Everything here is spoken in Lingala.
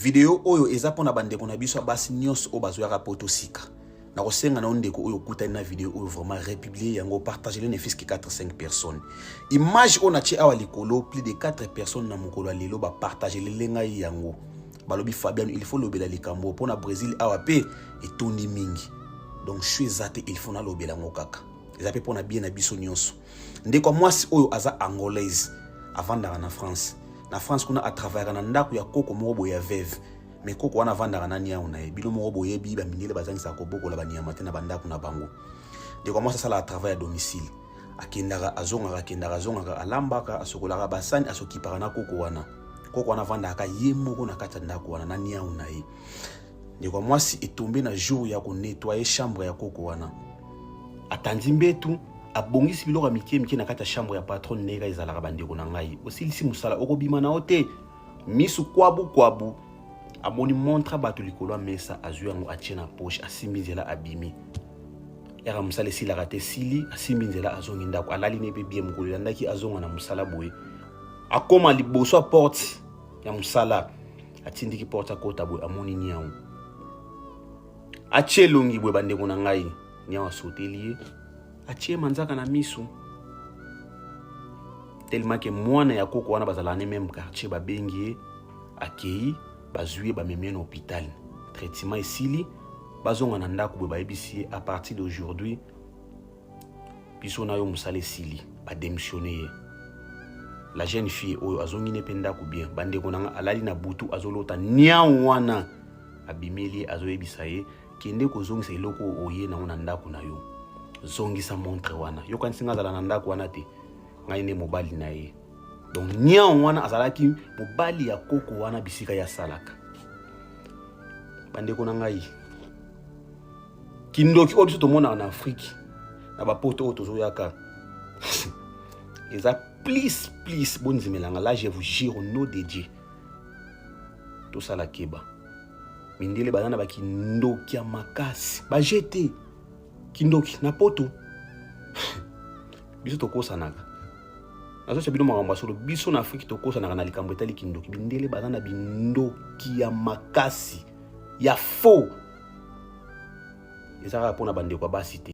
Vidéo oyo eza pona bandeko na biso basi nyos o bazoyaka poto sika. Na kosenga na ondeko oyo kuta na vidéo oyo vraiment republier yango partager le ne fils que 4-5 personnes. Image on a tie awa likolo plus de 4 personnes na mokolo lelo ba partager le lenga yango. Balobi Fabian il faut lobela likambo pona Brésil awa pe etondi mingi. Donc je suis zate il faut na lobela ngokaka. Ezape pona bien na biso nyonso. Ndeko mwasi oyo aza angolaise avant na France. Na France kuna a travailler na ndako ya koko moko ya veuve. Mais koko wana vandaka na nia ona bino moko boye bi ba mindele bazangisa ko boko la bania matin na bandako na bango. Ndeko mwasi sala a travailler à domicile. Akendaka azonga alambaka asokolaka basani asokipaka na koko wana. Koko wana vandaka ye moko na kata ndako wana na nia ona ye. Ndeko mwasi etombe na jour ya ko nettoyer chambre ya koko wana. Atandi mbetu abongisi biloko mike na kata chambre ya patron nega ezalaka bandeko na ngai osilisi musala okobima na ote misu kwabu amoni montra bato likolo mesa azwi yango atie na poche asimbinzela abimi yaka musala esila te sili asimbinzela azongi ndako alali ne pe bien mokolo landaki azonga na musala boye akoma liboso porte ya musala atindiki porte akota boye amoni niao atie longi boye bandeko na ngai niao asotelier atie manzaka na misu tellement que mwana ya koko wana bazala ne même quartier babengi akei bazui ba memé na hôpital traitement esili bazonga na ndako bo bayebisi à partir d'aujourd'hui biso na yo musala esili ba démissionner la jeune fille oyo azongi ne penda ku bien bandeko nanga alali na butu azolota nia wana abimeli azoyebisa ye kende ko zongisa eloko oye na ndako na yo zongisa montre wana yo kan singa zala na ndako wana te ngai ne mobali na ye donc nia wana azalaki mobali ya koko wana bisika ya salaka bandeko na ngai kindoki obiso to mona na Afrique na ba poto oto zoyaka eza please bonzimelanga là je vous jure au nom de Dieu tout ça la keba mindele banana ba kindoki ya makasi ba jeter kindoki na poto biso tokosanaka nazo sebino makambo solo biso na Afrique tokosanaka na likambo etali kindoki bindele banana bindoki ya makasi ya faux ezaka pona bande kwa basi te